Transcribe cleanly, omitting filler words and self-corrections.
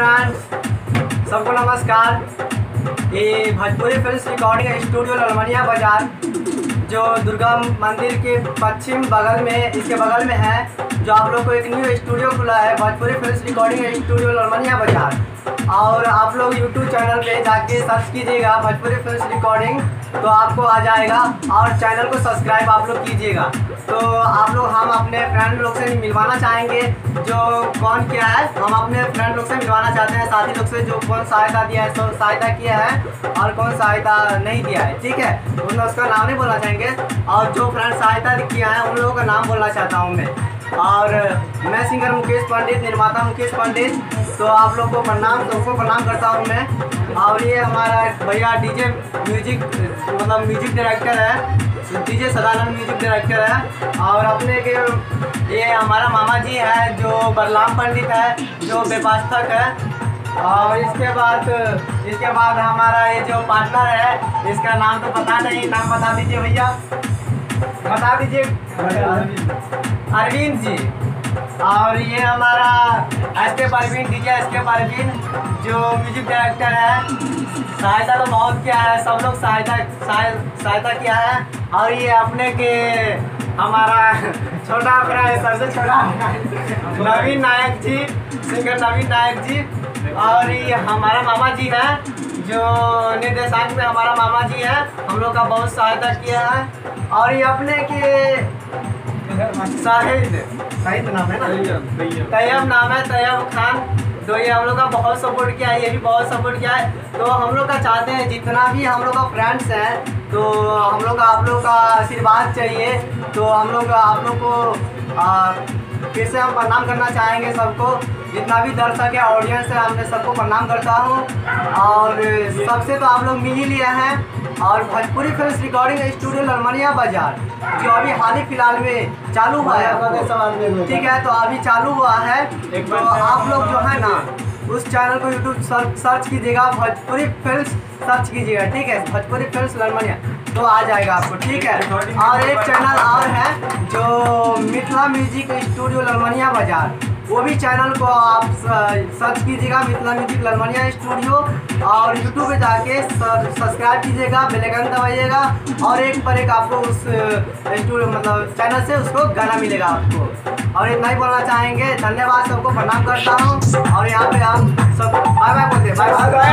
Friends, सबको नमस्कार। ये भोजपुरी फिल्म रिकॉर्डिंग स्टूडियो ललमनिया बाजार जो दुर्गा मंदिर के पश्चिम बगल में इसके बगल में है, जो आप लोग को एक न्यू स्टूडियो खुला है भोजपुरी फिल्म रिकॉर्डिंग स्टूडियो ललमनिया बाजार। और आप लोग यूट्यूब चैनल पे जाके सर्च कीजिएगा भोजपुरी फिल्म रिकॉर्डिंग, तो आपको आ जाएगा। और चैनल को सब्सक्राइब आप लोग कीजिएगा। तो आप लोग हम अपने फ्रेंड लोग से मिलवाना चाहेंगे, जो कौन किया है, हम अपने फ्रेंड लोग से मिलवाना चाहते हैं, साथी लोग से, जो कौन सहायता दिया है, सहायता किया है और कौन सहायता नहीं दिया है। ठीक है, उन लोग उसका नाम नहीं बोलना चाहेंगे। और जो फ्रेंड सहायता किया है उन लोगों का नाम बोलना चाहता हूँ मैं। और मैं सिंगर मुकेश पंडित, निर्माता मुकेश पंडित। तो आप लोग को प्रणाम, सबको प्रणाम करता हूँ मैं। और ये हमारा भैया डीजे म्यूजिक मतलब म्यूजिक डायरेक्टर है, डीजे सदानंद म्यूजिक डायरेक्टर है। और अपने के ये हमारा मामा जी है जो बलराम पंडित है, जो बेपास्तक है। और इसके बाद हमारा ये जो पार्टनर है, इसका नाम तो पता नहीं, नाम बता दीजिए भैया, बता दीजिए। अरविंद जी। और ये हमारा SK Parveen, DJ SK Parveen, जो म्यूजिक डायरेक्टर है। सहायता तो बहुत किया है, सब लोग सहायता किया है। और ये अपने के हमारा छोटा अपना है, सबसे छोटा नवीन नायक जी, सिंगर नवीन नायक जी। और ये हमारा मामा जी है, जो निर्देशक में हमारा मामा जी है, हम लोग का बहुत सहायता किया है। और ये अपने के शाहिद नाम है ना, तैयब नाम है, तैयब खान। तो ये हम लोग का बहुत सपोर्ट किया है, ये भी बहुत सपोर्ट किया है। तो हम लोग का चाहते हैं जितना भी हम लोग का फ्रेंड्स हैं, तो हम लोग का आप लोग का आशीर्वाद चाहिए। तो हम लोग आप लोग को फिर से हम प्रणाम करना चाहेंगे सबको, जितना भी दर्शक है, ऑडियंस है, हमने सबको प्रणाम करता हूँ। और सबसे तो आप लोग मिल ही लिए हैं। और भोजपुरी फिल्म रिकॉर्डिंग स्टूडियो ललमनिया बाजार जो अभी हाल ही फिलहाल में चालू हुआ है, ठीक है, तो अभी चालू हुआ है। तो आप लोग जो है ना, उस चैनल को यूट्यूब सर्च कीजिएगा, भोजपुरी फिल्म सर्च कीजिएगा, ठीक है, भोजपुरी फिल्म ललमनिया, तो आ जाएगा आपको, ठीक है। और एक चैनल और है जो मिथिला म्यूजिक स्टूडियो ललमनिया बाजार, वो भी चैनल को आप सर्च कीजिएगा, मिथिला म्यूजिक ललमनिया स्टूडियो। और यूट्यूब पे जाके सब्सक्राइब कीजिएगा, बेल आइकन दबाइएगा, और एक पर एक आपको उस स्टूडियो मतलब चैनल से उसको गाना मिलेगा आपको। और इतना ही बोलना चाहेंगे, धन्यवाद, सबको प्रणाम करता हूँ। और यहाँ पे आप सब बाय बाय बोलते हैं, बाय बाय।